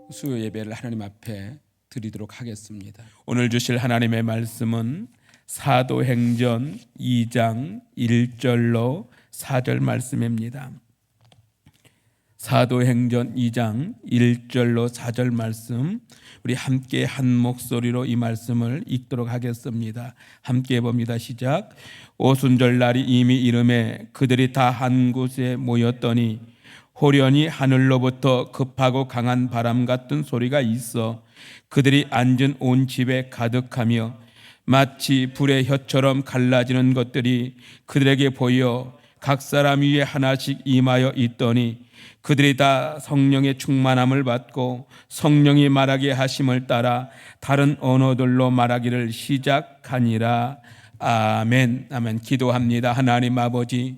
수요 예배를 하나님 앞에 드리도록 하겠습니다. 오늘 주실 하나님의 말씀은 사도행전 2장 1절로 4절 말씀입니다. 사도행전 2장 1절로 4절 말씀, 우리 함께 한 목소리로 이 말씀을 읽도록 하겠습니다. 함께 봅니다. 시작. 오순절 날이 이미 이름에 그들이 다 한 곳에 모였더니 호련히 하늘로부터 급하고 강한 바람 같은 소리가 있어 그들이 앉은 온 집에 가득하며 마치 불의 혀처럼 갈라지는 것들이 그들에게 보여 각 사람 위에 하나씩 임하여 있더니 그들이 다 성령의 충만함을 받고 성령이 말하게 하심을 따라 다른 언어들로 말하기를 시작하니라. 아멘. 아멘. 기도합니다. 하나님 아버지,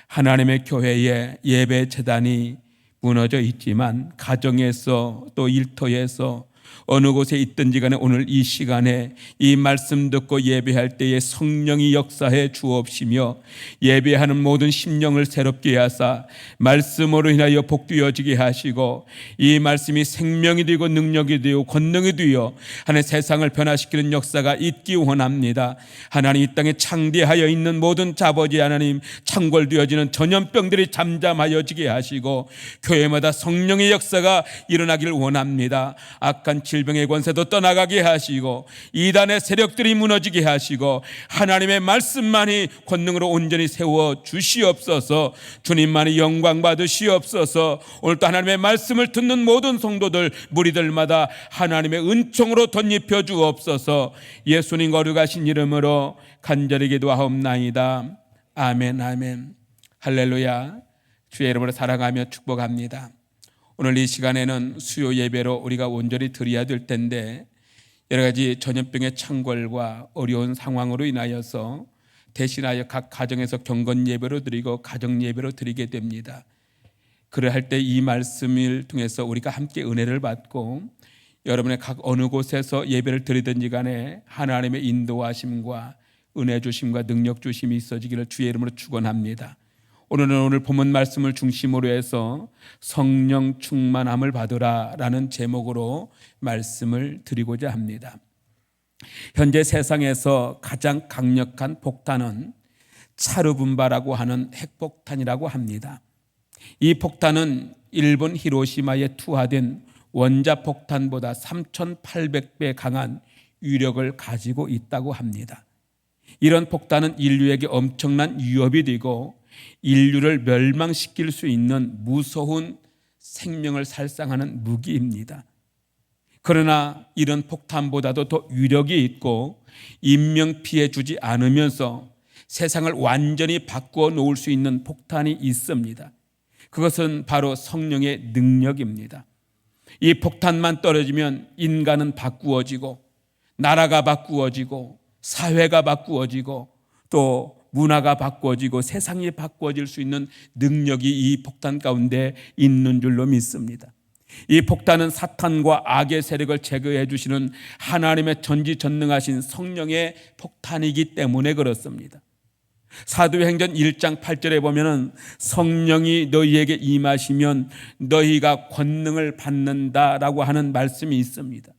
하나님의 교회에 예배 제단이 무너져 있지만 가정에서 또 일터에서 어느 곳에 있든지 간에 오늘 이 시간에 이 말씀 듣고 예배할 때에 성령이 역사해 주옵시며 예배하는 모든 심령을 새롭게 하사 말씀으로 인하여 복되어지게 하시고 이 말씀이 생명이 되고 능력이 되고 권능이 되어 하나님 세상을 변화시키는 역사가 있기 원합니다. 하나님 이 땅에 창대하여 있는 모든 자버지 하나님 창궐되어지는 전염병들이 잠잠하여지게 하시고 교회마다 성령의 역사가 일어나기를 원합니다. 악한 질병의 권세도 떠나가게 하시고 이단의 세력들이 무너지게 하시고 하나님의 말씀만이 권능으로 온전히 세워 주시옵소서. 주님만이 영광 받으시옵소서. 오늘도 하나님의 말씀을 듣는 모든 성도들 무리들마다 하나님의 은총으로 덧입혀 주옵소서. 예수님 거룩하신 이름으로 간절히 기도하옵나이다. 아멘. 아멘. 할렐루야. 주의 이름으로 사랑하며 축복합니다. 오늘 이 시간에는 수요 예배로 우리가 온전히 드려야 될 텐데 여러 가지 전염병의 창궐과 어려운 상황으로 인하여서 대신하여 각 가정에서 경건 예배로 드리고 가정 예배로 드리게 됩니다. 그러할 때 이 말씀을 통해서 우리가 함께 은혜를 받고 여러분의 각 어느 곳에서 예배를 드리든지 간에 하나님의 인도하심과 은혜 주심과 능력 주심이 있어지기를 주의 이름으로 축원합니다. 오늘은 오늘 본문 말씀을 중심으로 해서 성령 충만함을 받으라 라는 제목으로 말씀을 드리고자 합니다. 현재 세상에서 가장 강력한 폭탄은 차르분바라고 하는 핵폭탄이라고 합니다. 이 폭탄은 일본 히로시마에 투하된 원자폭탄보다 3,800배 강한 위력을 가지고 있다고 합니다. 이런 폭탄은 인류에게 엄청난 위협이 되고 인류를 멸망시킬 수 있는 무서운 생명을 살상하는 무기입니다. 그러나 이런 폭탄보다도 더 위력이 있고 인명피해 주지 않으면서 세상을 완전히 바꾸어 놓을 수 있는 폭탄이 있습니다. 그것은 바로 성령의 능력입니다. 이 폭탄만 떨어지면 인간은 바꾸어지고 나라가 바꾸어지고 사회가 바꾸어지고 또 문화가 바꿔지고 세상이 바꿔질 수 있는 능력이 이 폭탄 가운데 있는 줄로 믿습니다. 이 폭탄은 사탄과 악의 세력을 제거해 주시는 하나님의 전지전능하신 성령의 폭탄이기 때문에 그렇습니다. 사도행전 1장 8절에 보면은 성령이 너희에게 임하시면 너희가 권능을 받는다라고 하는 말씀이 있습니다.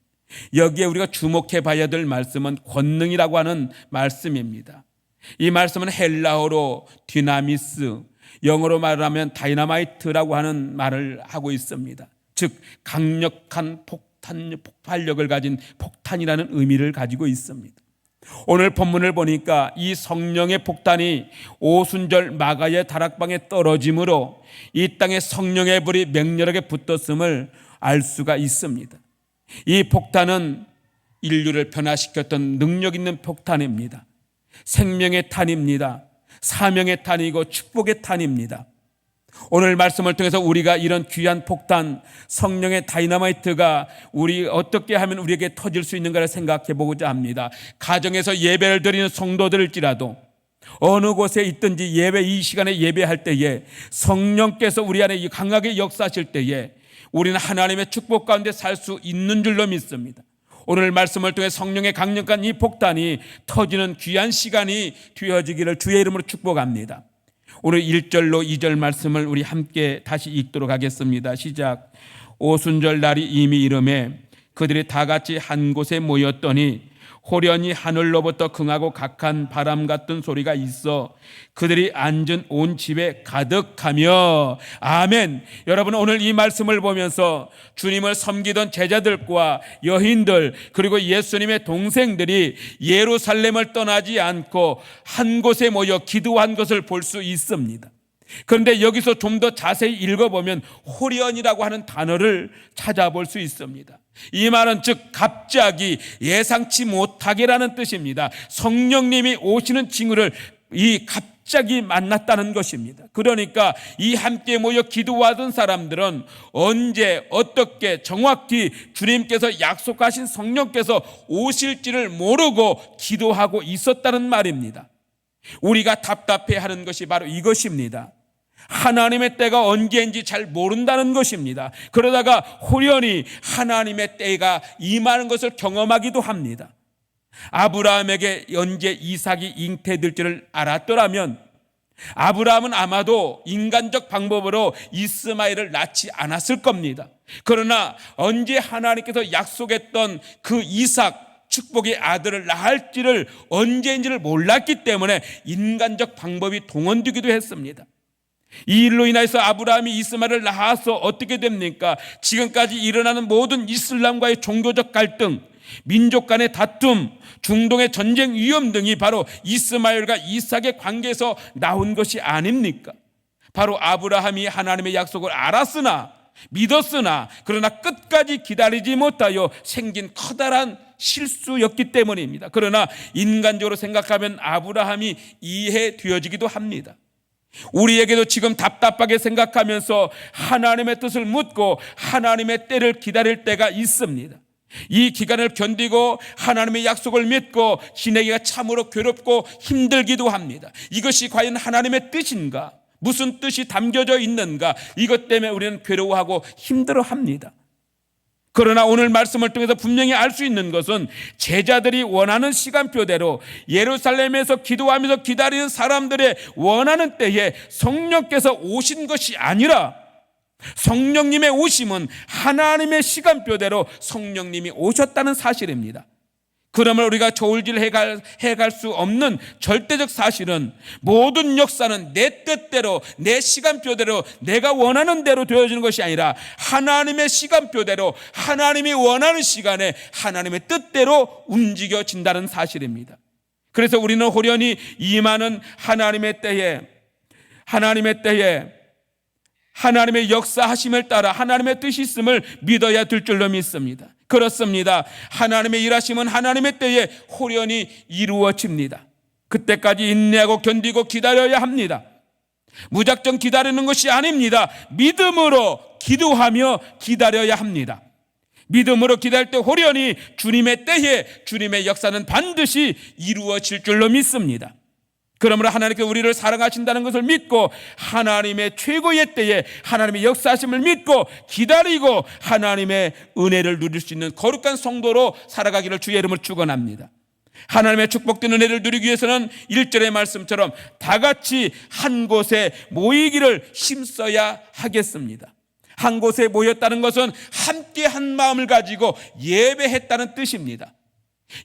여기에 우리가 주목해 봐야 될 말씀은 권능이라고 하는 말씀입니다. 이 말씀은 헬라어로 디나미스, 영어로 말하면 다이너마이트라고 하는 말을 하고 있습니다. 즉 강력한 폭발력을 가진 폭탄이라는 의미를 가지고 있습니다. 오늘 본문을 보니까 이 성령의 폭탄이 오순절 마가의 다락방에 떨어짐으로 이 땅에 성령의 불이 맹렬하게 붙었음을 알 수가 있습니다. 이 폭탄은 인류를 변화시켰던 능력 있는 폭탄입니다. 생명의 탄입니다. 사명의 탄이고 축복의 탄입니다. 오늘 말씀을 통해서 우리가 이런 귀한 폭탄, 성령의 다이너마이트가 우리 어떻게 하면 우리에게 터질 수 있는가를 생각해 보고자 합니다. 가정에서 예배를 드리는 성도들일지라도 어느 곳에 있든지 예배 이 시간에 예배할 때에 성령께서 우리 안에 강하게 역사하실 때에 우리는 하나님의 축복 가운데 살 수 있는 줄로 믿습니다. 오늘 말씀을 통해 성령의 강력한 이 폭탄이 터지는 귀한 시간이 되어지기를 주의 이름으로 축복합니다. 오늘 1절로 2절 말씀을 우리 함께 다시 읽도록 하겠습니다. 시작. 오순절 날이 이미 이름에 그들이 다 같이 한 곳에 모였더니 호련히 하늘로부터 긍하고 각한 바람 같은 소리가 있어 그들이 앉은 온 집에 가득하며. 아멘. 여러분, 오늘 이 말씀을 보면서 주님을 섬기던 제자들과 여인들 그리고 예수님의 동생들이 예루살렘을 떠나지 않고 한 곳에 모여 기도한 것을 볼 수 있습니다. 그런데 여기서 좀 더 자세히 읽어보면 호련이라고 하는 단어를 찾아볼 수 있습니다. 이 말은 즉 갑자기 예상치 못하게라는 뜻입니다. 성령님이 오시는 징후를 갑자기 만났다는 것입니다. 그러니까 이 함께 모여 기도하던 사람들은 언제 어떻게 정확히 주님께서 약속하신 성령께서 오실지를 모르고 기도하고 있었다는 말입니다. 우리가 답답해하는 것이 바로 이것입니다. 하나님의 때가 언제인지 잘 모른다는 것입니다. 그러다가 호련히 하나님의 때가 임하는 것을 경험하기도 합니다. 아브라함에게 언제 이삭이 잉태될지를 알았더라면 아브라함은 아마도 인간적 방법으로 이스마엘을 낳지 않았을 겁니다. 그러나 언제 하나님께서 약속했던 그 이삭 축복의 아들을 낳을지를 언제인지를 몰랐기 때문에 인간적 방법이 동원되기도 했습니다. 이 일로 인해서 아브라함이 이스마엘을 낳아서 어떻게 됩니까? 지금까지 일어나는 모든 이슬람과의 종교적 갈등, 민족 간의 다툼, 중동의 전쟁 위험 등이 바로 이스마엘과 이삭의 관계에서 나온 것이 아닙니까? 바로 아브라함이 하나님의 약속을 알았으나 믿었으나 그러나 끝까지 기다리지 못하여 생긴 커다란 실수였기 때문입니다. 그러나 인간적으로 생각하면 아브라함이 이해되어지기도 합니다. 우리에게도 지금 답답하게 생각하면서 하나님의 뜻을 묻고 하나님의 때를 기다릴 때가 있습니다. 이 기간을 견디고 하나님의 약속을 믿고 지내기가 참으로 괴롭고 힘들기도 합니다. 이것이 과연 하나님의 뜻인가? 무슨 뜻이 담겨져 있는가? 이것 때문에 우리는 괴로워하고 힘들어합니다. 그러나 오늘 말씀을 통해서 분명히 알 수 있는 것은 제자들이 원하는 시간표대로 예루살렘에서 기도하면서 기다리는 사람들의 원하는 때에 성령께서 오신 것이 아니라 성령님의 오심은 하나님의 시간표대로 성령님이 오셨다는 사실입니다. 그러면 우리가 저울질 해갈 수 없는 절대적 사실은 모든 역사는 내 뜻대로 내 시간표대로 내가 원하는 대로 되어지는 것이 아니라 하나님의 시간표대로 하나님이 원하는 시간에 하나님의 뜻대로 움직여진다는 사실입니다. 그래서 우리는 호련히 임하는 하나님의 때에 하나님의 역사하심을 따라 하나님의 뜻이 있음을 믿어야 될 줄로 믿습니다. 그렇습니다. 하나님의 일하심은 하나님의 때에 호련히 이루어집니다. 그때까지 인내하고 견디고 기다려야 합니다. 무작정 기다리는 것이 아닙니다. 믿음으로 기도하며 기다려야 합니다. 믿음으로 기다릴 때 호련히 주님의 때에 주님의 역사는 반드시 이루어질 줄로 믿습니다. 그러므로 하나님께서 우리를 사랑하신다는 것을 믿고 하나님의 최고의 때에 하나님의 역사하심을 믿고 기다리고 하나님의 은혜를 누릴 수 있는 거룩한 성도로 살아가기를 주의 이름으로 축원합니다. 하나님의 축복된 은혜를 누리기 위해서는 1절의 말씀처럼 다 같이 한 곳에 모이기를 힘써야 하겠습니다. 한 곳에 모였다는 것은 함께 한 마음을 가지고 예배했다는 뜻입니다.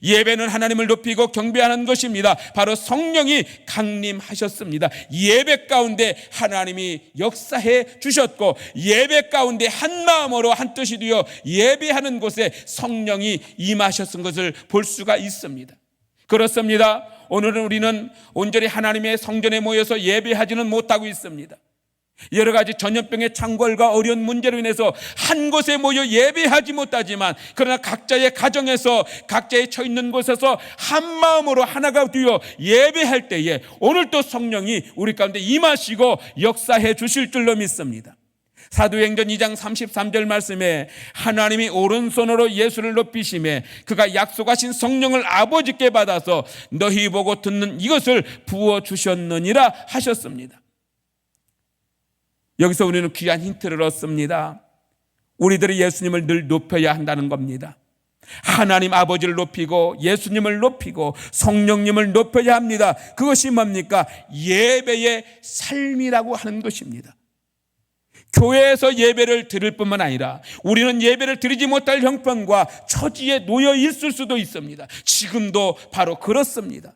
예배는 하나님을 높이고 경배하는 것입니다. 바로 성령이 강림하셨습니다. 예배 가운데 하나님이 역사해 주셨고 예배 가운데 한 마음으로 한 뜻이 되어 예배하는 곳에 성령이 임하셨은 것을 볼 수가 있습니다. 그렇습니다. 오늘은 우리는 온전히 하나님의 성전에 모여서 예배하지는 못하고 있습니다. 여러 가지 전염병의 창궐과 어려운 문제로 인해서 한 곳에 모여 예배하지 못하지만 그러나 각자의 가정에서 각자의 처 있는 곳에서 한 마음으로 하나가 되어 예배할 때에 오늘 또 성령이 우리 가운데 임하시고 역사해 주실 줄로 믿습니다. 사도행전 2장 33절 말씀에 하나님이 오른손으로 예수를 높이시매 그가 약속하신 성령을 아버지께 받아서 너희 보고 듣는 이것을 부어주셨느니라 하셨습니다. 여기서 우리는 귀한 힌트를 얻습니다. 우리들이 예수님을 늘 높여야 한다는 겁니다. 하나님 아버지를 높이고 예수님을 높이고 성령님을 높여야 합니다. 그것이 뭡니까? 예배의 삶이라고 하는 것입니다. 교회에서 예배를 드릴 뿐만 아니라 우리는 예배를 드리지 못할 형편과 처지에 놓여 있을 수도 있습니다. 지금도 바로 그렇습니다.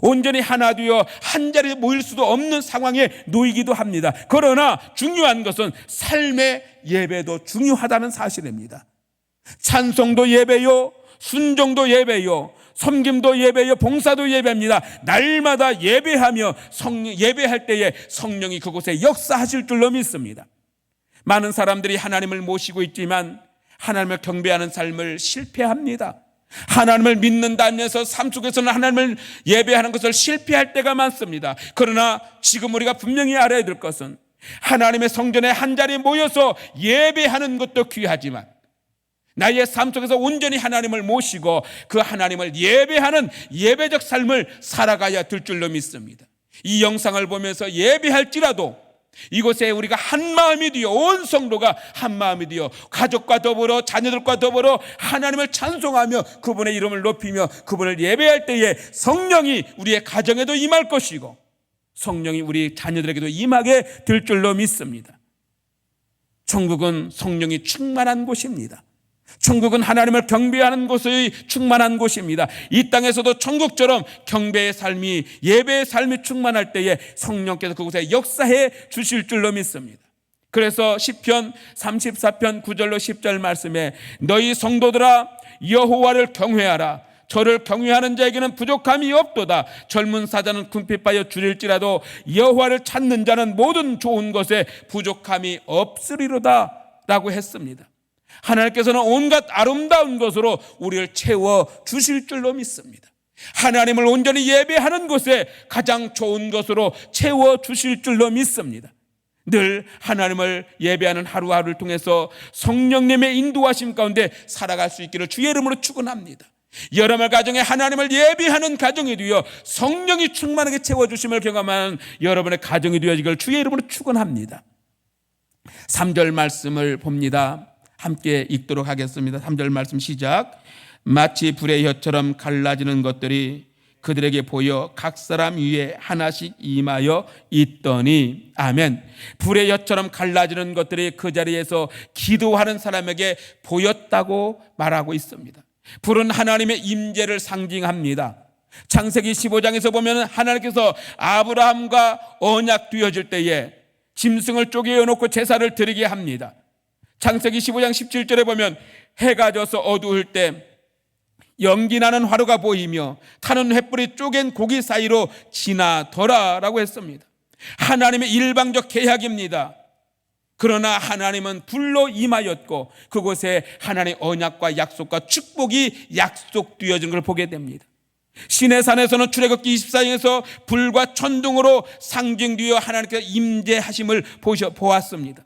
온전히 하나 되어 한 자리에 모일 수도 없는 상황에 놓이기도 합니다. 그러나 중요한 것은 삶의 예배도 중요하다는 사실입니다. 찬송도 예배요, 순종도 예배요, 섬김도 예배요, 봉사도 예배입니다. 날마다 예배하며 예배할 때에 성령이 그곳에 역사하실 줄로 믿습니다. 많은 사람들이 하나님을 모시고 있지만 하나님을 경배하는 삶을 실패합니다. 하나님을 믿는다면서 삶 속에서는 하나님을 예배하는 것을 실패할 때가 많습니다. 그러나 지금 우리가 분명히 알아야 될 것은 하나님의 성전에 한자리에 모여서 예배하는 것도 귀하지만 나의 삶 속에서 온전히 하나님을 모시고 그 하나님을 예배하는 예배적 삶을 살아가야 될 줄로 믿습니다. 이 영상을 보면서 예배할지라도 이곳에 우리가 한 마음이 되어 온 성도가 한 마음이 되어 가족과 더불어 자녀들과 더불어 하나님을 찬송하며 그분의 이름을 높이며 그분을 예배할 때에 성령이 우리의 가정에도 임할 것이고 성령이 우리 자녀들에게도 임하게 될 줄로 믿습니다. 천국은 성령이 충만한 곳입니다. 천국은 하나님을 경배하는 곳이 충만한 곳입니다. 이 땅에서도 천국처럼 경배의 삶이 예배의 삶이 충만할 때에 성령께서 그곳에 역사해 주실 줄로 믿습니다. 그래서 시편 34편 9절로 10절 말씀에 너희 성도들아 여호와를 경외하라. 저를 경외하는 자에게는 부족함이 없도다. 젊은 사자는 궁핍하여 줄일지라도 여호와를 찾는 자는 모든 좋은 것에 부족함이 없으리로다 라고 했습니다. 하나님께서는 온갖 아름다운 것으로 우리를 채워 주실 줄로 믿습니다. 하나님을 온전히 예배하는 곳에 가장 좋은 것으로 채워 주실 줄로 믿습니다. 늘 하나님을 예배하는 하루하루를 통해서 성령님의 인도하심 가운데 살아갈 수 있기를 주의 이름으로 축원합니다. 여러분 가정에 하나님을 예배하는 가정이 되어 성령이 충만하게 채워주심을 경험하는 여러분의 가정이 되어지기를 주의 이름으로 축원합니다. 3절 말씀을 봅니다. 함께 읽도록 하겠습니다. 3절 말씀 시작. 마치 불의 혀처럼 갈라지는 것들이 그들에게 보여 각 사람 위에 하나씩 임하여 있더니 아멘. 불의 혀처럼 갈라지는 것들이 그 자리에서 기도하는 사람에게 보였다고 말하고 있습니다. 불은 하나님의 임재를 상징합니다. 창세기 15장에서 보면 하나님께서 아브라함과 언약 되어질 때에 짐승을 쪼개어 놓고 제사를 드리게 합니다. 창세기 15장 17절에 보면 해가 져서 어두울 때 연기나는 화로가 보이며 타는 횃불이 쪼갠 고기 사이로 지나더라라고 했습니다. 하나님의 일방적 계약입니다. 그러나 하나님은 불로 임하였고 그곳에 하나님의 언약과 약속과 축복이 약속되어진 걸 보게 됩니다. 시내산에서는 출애굽기 24장에서 불과 천둥으로 상징되어 하나님께서 임재하심을 보았습니다.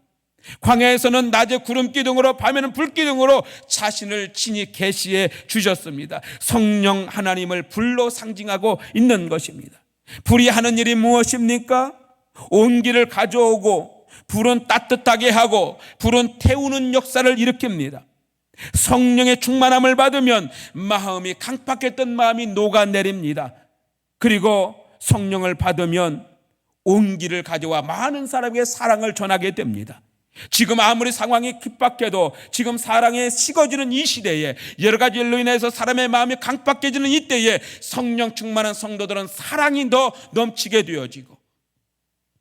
광야에서는 낮에 구름 기둥으로 밤에는 불 기둥으로 자신을 친히 계시해 주셨습니다. 성령 하나님을 불로 상징하고 있는 것입니다. 불이 하는 일이 무엇입니까? 온기를 가져오고 불은 따뜻하게 하고 불은 태우는 역사를 일으킵니다. 성령의 충만함을 받으면 마음이 강팍했던 마음이 녹아내립니다. 그리고 성령을 받으면 온기를 가져와 많은 사람에게 사랑을 전하게 됩니다. 지금 아무리 상황이 핍박해도 지금 사랑에 식어지는 이 시대에 여러 가지 일로 인해서 사람의 마음이 강팍해지는 이때에 성령 충만한 성도들은 사랑이 더 넘치게 되어지고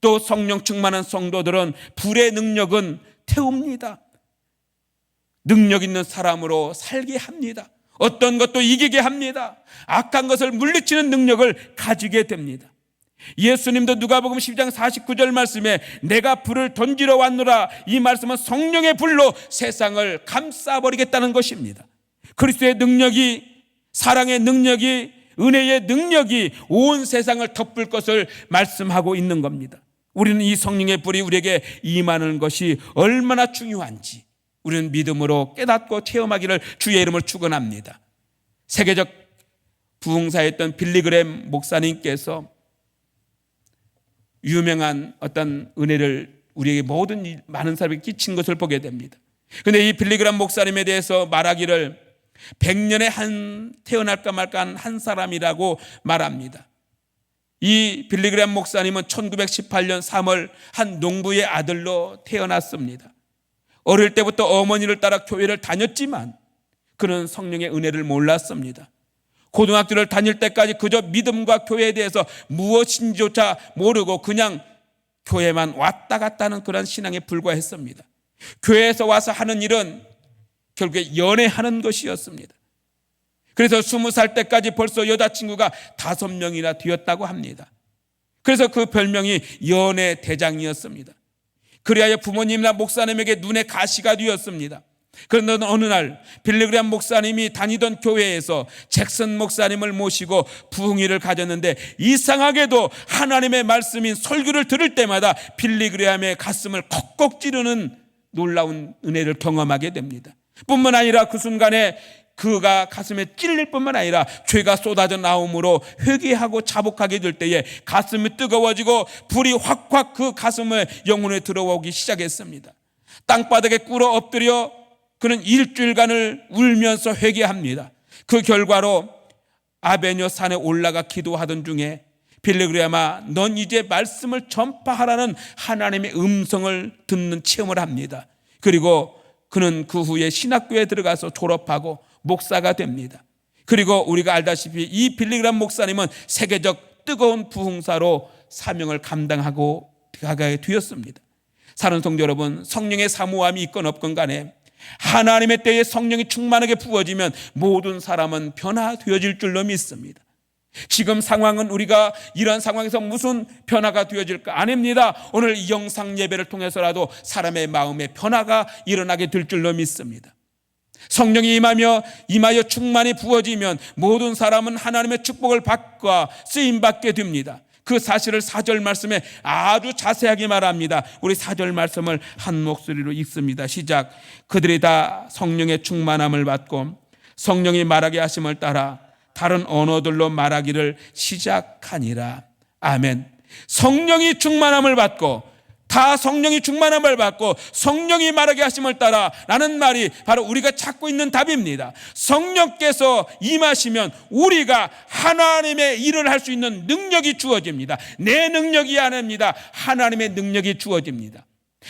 또 성령 충만한 성도들은 불의 능력은 태웁니다. 능력 있는 사람으로 살게 합니다. 어떤 것도 이기게 합니다. 악한 것을 물리치는 능력을 가지게 됩니다. 예수님도 누가복음 12장 49절 말씀에 내가 불을 던지러 왔노라, 이 말씀은 성령의 불로 세상을 감싸버리겠다는 것입니다. 그리스도의 능력이, 사랑의 능력이, 은혜의 능력이 온 세상을 덮을 것을 말씀하고 있는 겁니다. 우리는 이 성령의 불이 우리에게 임하는 것이 얼마나 중요한지 우리는 믿음으로 깨닫고 체험하기를 주의 이름으로 축원합니다. 세계적 부흥사였던 빌리그램 목사님께서 유명한 어떤 은혜를 우리에게 많은 사람에게 끼친 것을 보게 됩니다. 그런데 이 빌리그램 목사님에 대해서 말하기를 100년에 태어날까 말까 한 사람이라고 말합니다. 이 빌리그레암 목사님은 1918년 3월 한 농부의 아들로 태어났습니다. 어릴 때부터 어머니를 따라 교회를 다녔지만 그는 성령의 은혜를 몰랐습니다. 고등학교를 다닐 때까지 그저 믿음과 교회에 대해서 무엇인지조차 모르고 그냥 교회만 왔다 갔다 하는 그런 신앙에 불과했습니다. 교회에서 와서 하는 일은 결국에 연애하는 것이었습니다. 그래서 20살 때까지 벌써 여자친구가 5명이나 되었다고 합니다. 그래서 그 별명이 연애 대장이었습니다. 그리하여 부모님이나 목사님에게 눈에 가시가 되었습니다. 그런데 어느 날 빌리그레암 목사님이 다니던 교회에서 잭슨 목사님을 모시고 부흥회를 가졌는데 이상하게도 하나님의 말씀인 설교를 들을 때마다 빌리그레암의 가슴을 컥컥 찌르는 놀라운 은혜를 경험하게 됩니다. 뿐만 아니라 그 순간에 그가 가슴에 찔릴 뿐만 아니라 죄가 쏟아져 나옴으로 회개하고 자복하게 될 때에 가슴이 뜨거워지고 불이 확확 그 가슴에 영혼에 들어오기 시작했습니다. 땅바닥에 꿇어 엎드려 그는 일주일간을 울면서 회개합니다. 그 결과로 아베녀 산에 올라가 기도하던 중에 빌리그레암아, 넌 이제 말씀을 전파하라는 하나님의 음성을 듣는 체험을 합니다. 그리고 그는 그 후에 신학교에 들어가서 졸업하고 목사가 됩니다. 그리고 우리가 알다시피 이 빌리그레암 목사님은 세계적 뜨거운 부흥사로 사명을 감당하고 가게 되었습니다. 사랑하는 성도 여러분, 성령의 사모함이 있건 없건 간에 하나님의 때에 성령이 충만하게 부어지면 모든 사람은 변화되어질 줄로 믿습니다. 지금 상황은 우리가 이런 상황에서 무슨 변화가 되어질까? 아닙니다. 오늘 이 영상 예배를 통해서라도 사람의 마음에 변화가 일어나게 될 줄로 믿습니다. 성령이 임하여 충만히 부어지면 모든 사람은 하나님의 축복을 받고 쓰임받게 됩니다. 그 사실을 4절 말씀에 아주 자세하게 말합니다. 우리 4절 말씀을 한 목소리로 읽습니다. 시작. 그들이 다 성령의 충만함을 받고 성령이 말하게 하심을 따라 다른 언어들로 말하기를 시작하니라. 아멘. 성령이 충만함을 받고 다 성령이 충만함을 받고 성령이 말하게 하심을 따라 라는 말이 바로 우리가 찾고 있는 답입니다. 성령께서 임하시면 우리가 하나님의 일을 할 수 있는 능력이 주어집니다. 내 능력이 아닙니다. 하나님의 능력이 주어집니다.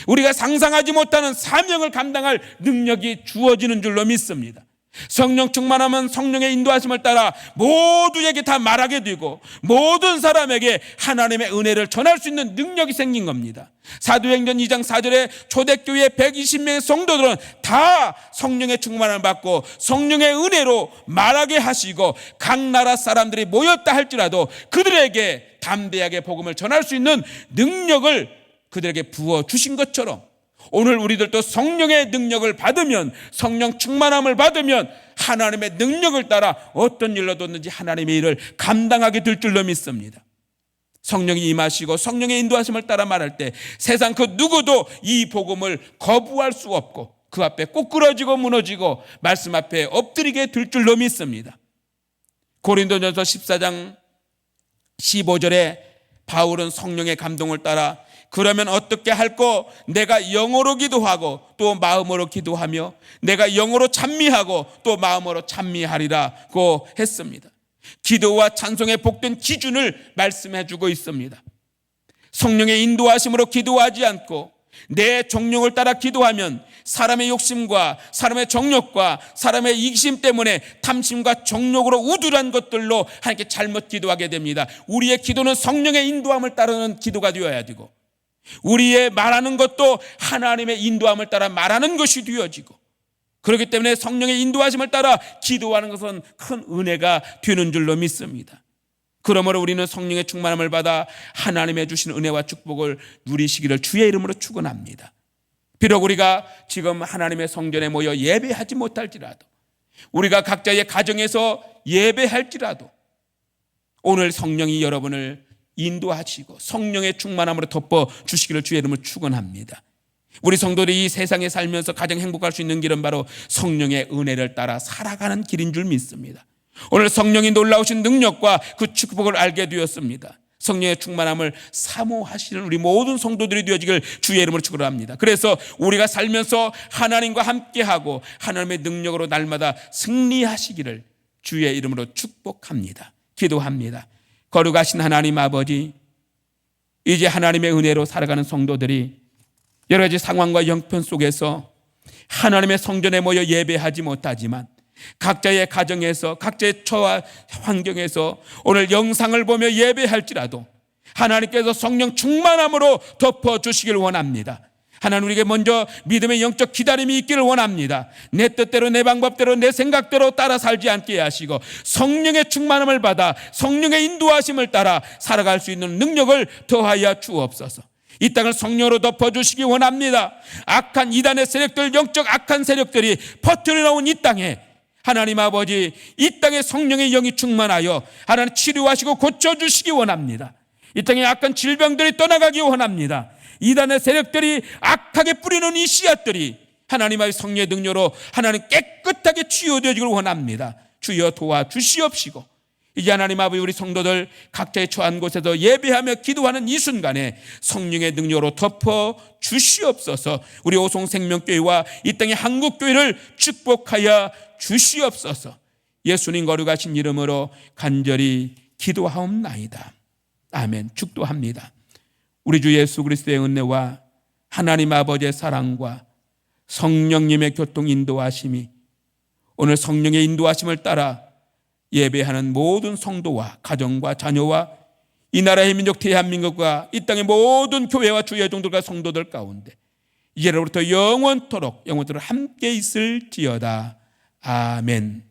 우리가 상상하지 못하는 사명을 감당할 능력이 주어지는 줄로 믿습니다. 성령 충만하면 성령의 인도하심을 따라 모두에게 다 말하게 되고 모든 사람에게 하나님의 은혜를 전할 수 있는 능력이 생긴 겁니다. 사도행전 2장 4절에 초대교회 120명의 성도들은 다 성령의 충만함을 받고 성령의 은혜로 말하게 하시고 각 나라 사람들이 모였다 할지라도 그들에게 담대하게 복음을 전할 수 있는 능력을 그들에게 부어주신 것처럼 오늘 우리들도 성령의 능력을 받으면, 성령 충만함을 받으면 하나님의 능력을 따라 어떤 일로든지 하나님의 일을 감당하게 될 줄로 믿습니다. 성령이 임하시고 성령의 인도하심을 따라 말할 때 세상 그 누구도 이 복음을 거부할 수 없고 그 앞에 꼬꾸라지고 무너지고 말씀 앞에 엎드리게 될 줄로 믿습니다. 고린도전서 14장 15절에 바울은 성령의 감동을 따라 그러면 어떻게 할꼬? 내가 영어로 기도하고 또 마음으로 기도하며 내가 영어로 찬미하고 또 마음으로 찬미하리라고 했습니다. 기도와 찬송의 복된 기준을 말씀해 주고 있습니다. 성령의 인도하심으로 기도하지 않고 내 정욕을 따라 기도하면 사람의 욕심과 사람의 정욕과 사람의 이기심 때문에 탐심과 정욕으로 우둔한 것들로 하나님께 잘못 기도하게 됩니다. 우리의 기도는 성령의 인도함을 따르는 기도가 되어야 되고 우리의 말하는 것도 하나님의 인도함을 따라 말하는 것이 되어지고 그렇기 때문에 성령의 인도하심을 따라 기도하는 것은 큰 은혜가 되는 줄로 믿습니다. 그러므로 우리는 성령의 충만함을 받아 하나님의 주신 은혜와 축복을 누리시기를 주의 이름으로 축원합니다. 비록 우리가 지금 하나님의 성전에 모여 예배하지 못할지라도 우리가 각자의 가정에서 예배할지라도 오늘 성령이 여러분을 인도하시고 성령의 충만함으로 덮어 주시기를 주의 이름으로 축원합니다. 우리 성도들이 이 세상에 살면서 가장 행복할 수 있는 길은 바로 성령의 은혜를 따라 살아가는 길인 줄 믿습니다. 오늘 성령이 놀라우신 능력과 그 축복을 알게 되었습니다. 성령의 충만함을 사모하시는 우리 모든 성도들이 되어지길 주의 이름으로 축원합니다. 그래서 우리가 살면서 하나님과 함께하고 하나님의 능력으로 날마다 승리하시기를 주의 이름으로 축복합니다. 기도합니다. 거룩하신 하나님 아버지, 이제 하나님의 은혜로 살아가는 성도들이 여러 가지 상황과 형편 속에서 하나님의 성전에 모여 예배하지 못하지만 각자의 가정에서 각자의 처와 환경에서 오늘 영상을 보며 예배할지라도 하나님께서 성령 충만함으로 덮어주시길 원합니다. 하나님, 우리에게 먼저 믿음의 영적 기다림이 있기를 원합니다. 내 뜻대로 내 방법대로 내 생각대로 따라 살지 않게 하시고 성령의 충만함을 받아 성령의 인도하심을 따라 살아갈 수 있는 능력을 더하여 주옵소서. 이 땅을 성령으로 덮어주시기 원합니다. 악한 이단의 세력들, 영적 악한 세력들이 퍼뜨려 나온 이 땅에 하나님 아버지, 이 땅에 성령의 영이 충만하여 하나님 치료하시고 고쳐주시기 원합니다. 이 땅에 악한 질병들이 떠나가기 원합니다. 이단의 세력들이 악하게 뿌리는 이 씨앗들이 하나님의 성령의 능력으로 하나님 깨끗하게 치유되어지기를 원합니다. 주여 도와주시옵시고, 이제 하나님 아버지, 우리 성도들 각자의 처한 곳에서 예배하며 기도하는 이 순간에 성령의 능력으로 덮어 주시옵소서. 우리 오송생명교회와 이 땅의 한국교회를 축복하여 주시옵소서. 예수님 거룩하신 이름으로 간절히 기도하옵나이다. 아멘. 축도합니다. 우리 주 예수 그리스도의 은혜와 하나님 아버지의 사랑과 성령님의 교통 인도하심이 오늘 성령의 인도하심을 따라 예배하는 모든 성도와 가정과 자녀와 이 나라의 민족 대한민국과 이 땅의 모든 교회와 주의 종들과 성도들 가운데 이제로부터 영원토록 함께 있을지어다. 아멘.